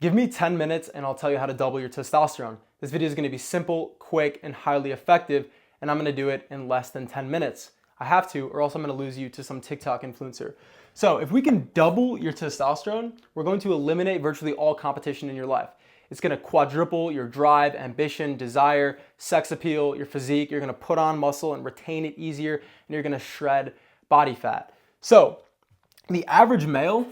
Give me 10 minutes and I'll tell you how to double your testosterone. This video is going to be simple, quick, and highly effective, and I'm going to do it in less than 10 minutes. I have to, or else I'm going to lose you to some TikTok influencer. So if we can double your testosterone, we're going to eliminate virtually all competition in your life. It's going to quadruple your drive, ambition, desire, sex appeal, your physique. You're going to put on muscle and retain it easier, and you're going to shred body fat. So the average male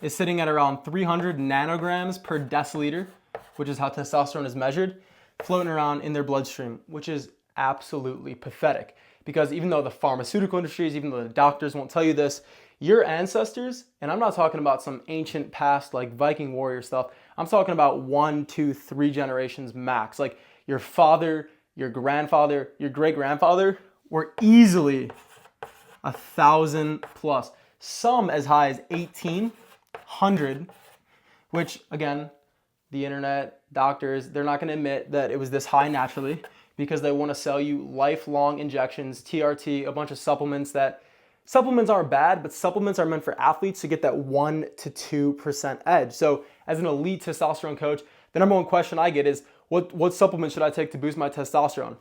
is sitting at around 300 nanograms per deciliter, which is how testosterone is measured, floating around in their bloodstream, which is absolutely pathetic. Because even though the pharmaceutical industries, even though the doctors won't tell you this, your ancestors, and I'm not talking about some ancient past like Viking warrior stuff, I'm talking about 1, 2, 3 generations max. Like your father, your grandfather, your great-grandfather were easily 1,000 plus. Some as high as 1,800, which again, the internet, doctors, they're not gonna admit that it was this high naturally because they wanna sell you lifelong injections, TRT, a bunch of supplements that, supplements aren't bad, but supplements are meant for athletes to get that 1 to 2% edge. So as an elite testosterone coach, the number one question I get is, what supplement should I take to boost my testosterone?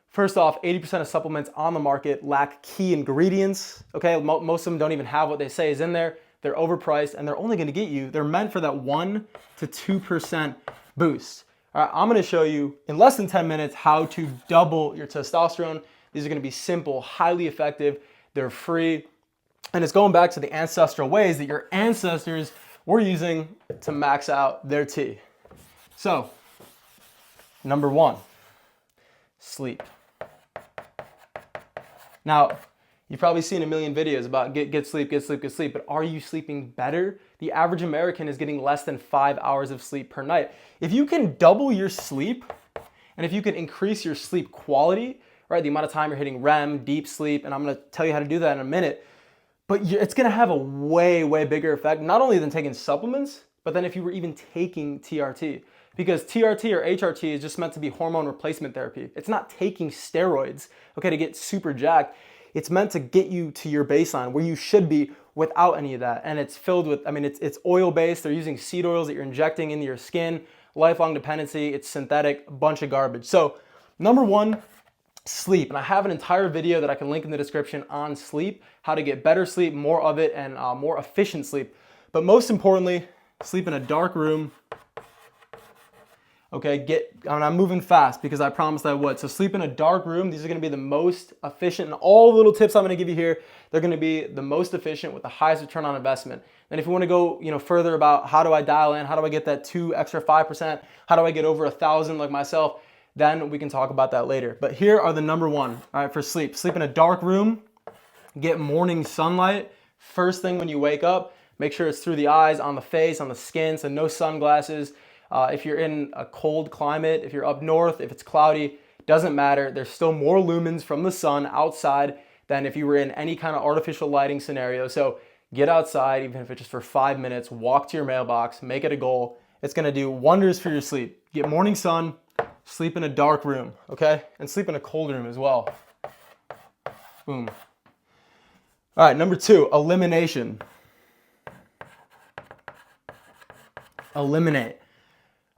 First off, 80% of supplements on the market lack key ingredients. Okay, most of them don't even have what they say is in there. They're overpriced and they're only gonna get you, they're meant for that 1 to 2% boost. All right, I'm gonna show you in less than 10 minutes how to double your testosterone. These are gonna be simple, highly effective, they're free, and it's going back to the ancestral ways that your ancestors were using to max out their T. So, number 1, sleep. Now, you've probably seen a million videos about get sleep, but are you sleeping better? The average American is getting less than 5 hours of sleep per night. If you can double your sleep, and if you can increase your sleep quality, right, the amount of time you're hitting REM, deep sleep, and I'm gonna tell you how to do that in a minute, but it's gonna have a way, way bigger effect, not only than taking supplements, but then if you were even taking TRT. Because TRT or HRT is just meant to be hormone replacement therapy. It's not taking steroids, okay, to get super jacked. It's meant to get you to your baseline where you should be without any of that. And it's filled with, I mean, it's oil-based. They're using seed oils that you're injecting into your skin, lifelong dependency, it's synthetic, a bunch of garbage. So number 1, sleep. And I have an entire video that I can link in the description on sleep, how to get better sleep, more of it, and more efficient sleep. But most importantly, sleep in a dark room. Okay, and I'm moving fast because I promised I would. So sleep in a dark room. These are gonna be the most efficient, and all the little tips I'm gonna give you here, they're gonna be the most efficient with the highest return on investment. And if you wanna go further about how do I dial in, how do I get that 2 extra 5%, how do I get over 1,000 like myself, then we can talk about that later. But here are the number 1, all right, for sleep. Sleep in a dark room, get morning sunlight. First thing when you wake up, make sure it's through the eyes, on the face, on the skin, so no sunglasses. If you're in a cold climate, if you're up north, if it's cloudy, doesn't matter. There's still more lumens from the sun outside than if you were in any kind of artificial lighting scenario. So get outside, even if it's just for 5 minutes, walk to your mailbox, make it a goal. It's gonna do wonders for your sleep. Get morning sun, sleep in a dark room, okay? And sleep in a cold room as well. Boom. All right, number 2, elimination. Eliminate.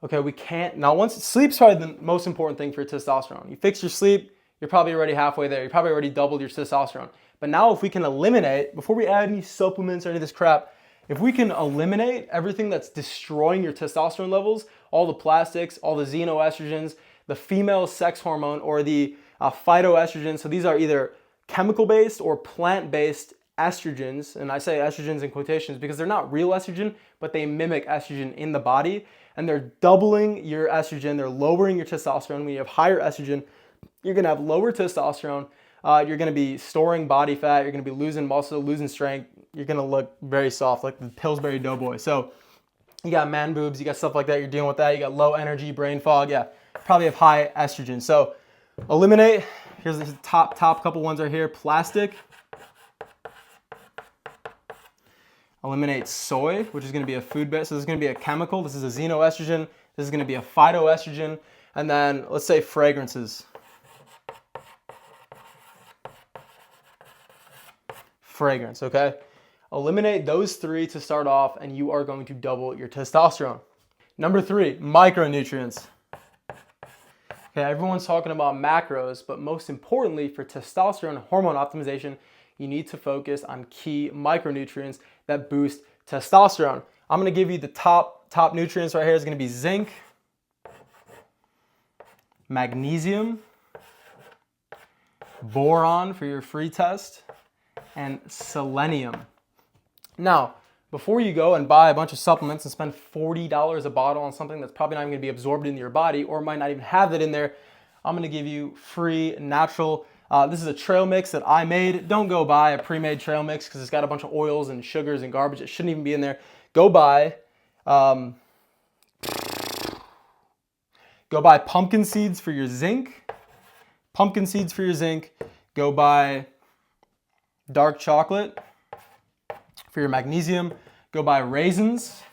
Okay, we can't, now once, sleep's probably the most important thing for your testosterone. You fix your sleep, you're probably already halfway there. You probably already doubled your testosterone. But now if we can eliminate, before we add any supplements or any of this crap, if we can eliminate everything that's destroying your testosterone levels, all the plastics, all the xenoestrogens, the female sex hormone, or the phytoestrogens, so these are either chemical-based or plant-based estrogens, and I say estrogens in quotations because they're not real estrogen, but they mimic estrogen in the body, and they're doubling your estrogen, they're lowering your testosterone. When you have higher estrogen, you're gonna have lower testosterone, you're gonna be storing body fat, you're gonna be losing muscle, losing strength, you're gonna look very soft, like the Pillsbury Doughboy. So you got man boobs, you got stuff like that, you're dealing with that, you got low energy, brain fog, yeah, probably have high estrogen. So eliminate, here's the top couple ones right here, plastic. Eliminate soy, which is gonna be a food base. So this is gonna be a chemical. This is a xenoestrogen. This is gonna be a phytoestrogen. And then let's say fragrances. Fragrance, okay? Eliminate those 3 to start off and you are going to double your testosterone. Number 3, micronutrients. Okay, everyone's talking about macros, but most importantly for testosterone hormone optimization, you need to focus on key micronutrients that boost testosterone. I'm gonna give you the top nutrients right here. Is gonna be zinc, magnesium, boron for your free test, and selenium. Now, before you go and buy a bunch of supplements and spend $40 a bottle on something that's probably not even gonna be absorbed into your body or might not even have that in there, I'm gonna give you free, natural, this is a trail mix that I made. Don't go buy a pre-made trail mix because it's got a bunch of oils and sugars and garbage that shouldn't even be in there. Go buy pumpkin seeds for your zinc. Go buy dark chocolate for your magnesium. Go buy raisins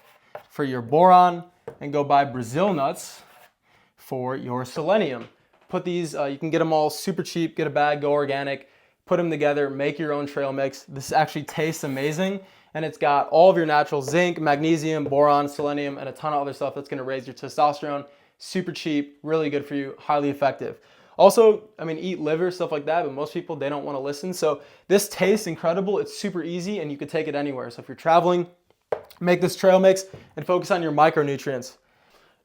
for your boron, and go buy Brazil nuts for your selenium. Put these, you can get them all super cheap, get a bag, go organic, put them together, make your own trail mix. This actually tastes amazing, and it's got all of your natural zinc, magnesium, boron, selenium, and a ton of other stuff that's gonna raise your testosterone. Super cheap, really good for you, highly effective. Also, I mean, eat liver, stuff like that, but most people, they don't wanna listen. So this tastes incredible, it's super easy, and you can take it anywhere. So if you're traveling, make this trail mix and focus on your micronutrients.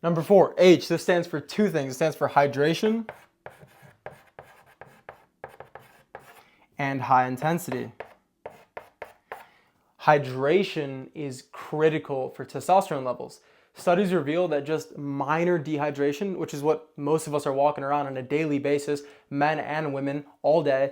Number 4, H. This stands for 2 things. It stands for hydration and high intensity. Hydration is critical for testosterone levels. Studies reveal that just minor dehydration, which is what most of us are walking around on a daily basis, men and women all day,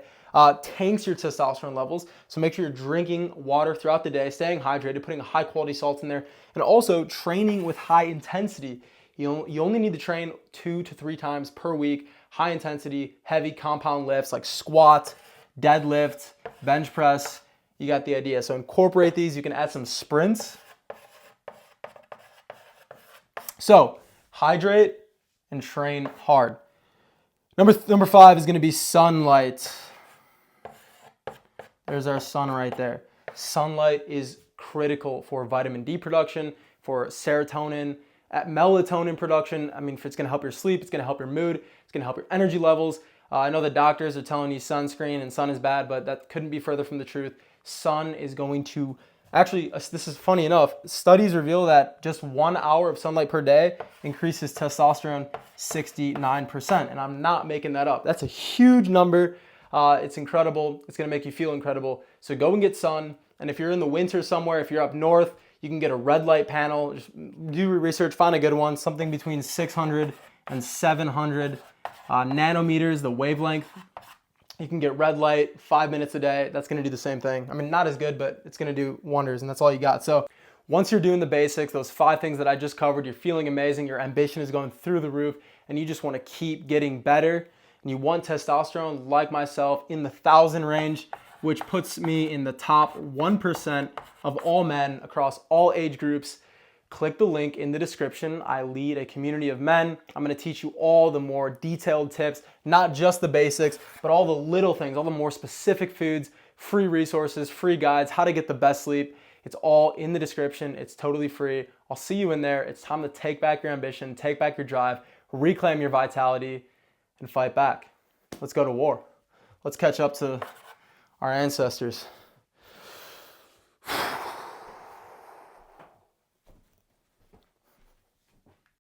tanks your testosterone levels. So make sure you're drinking water throughout the day, staying hydrated, putting high quality salts in there, and also training with high intensity. You only need to train 2 to 3 times per week, high intensity, heavy compound lifts like squat, deadlift, bench press. You got the idea. So incorporate these. You can add some sprints. So hydrate and train hard. Number 5 is going to be sunlight. There's our sun right there. Sunlight is critical for vitamin D production, for serotonin, melatonin production. I mean, it's going to help your sleep. It's going to help your mood. It's going to help your energy levels. I know the doctors are telling you sunscreen and sun is bad, but that couldn't be further from the truth. Sun is going to, actually, this is funny enough, studies reveal that just 1 hour of sunlight per day increases testosterone 69%. And I'm not making that up. That's a huge number. It's incredible. It's going to make you feel incredible. So go and get sun. And if you're in the winter somewhere, if you're up north, you can get a red light panel. Just do your research, find a good one, something between 600 and 700 nanometers, the wavelength. You can get red light 5 minutes a day. That's going to do the same thing. I mean, not as good, but it's going to do wonders, and that's all you got. So once you're doing the basics, those 5 things that I just covered, you're feeling amazing, your ambition is going through the roof, and you just want to keep getting better, and you want testosterone, like myself, in the 1,000 range, which puts me in the top 1% of all men across all age groups. Click the link in the description. I lead a community of men. I'm gonna teach you all the more detailed tips, not just the basics, but all the little things, all the more specific foods, free resources, free guides, how to get the best sleep. It's all in the description. It's totally free. I'll see you in there. It's time to take back your ambition, take back your drive, reclaim your vitality, and fight back. Let's go to war. Let's catch up to our ancestors.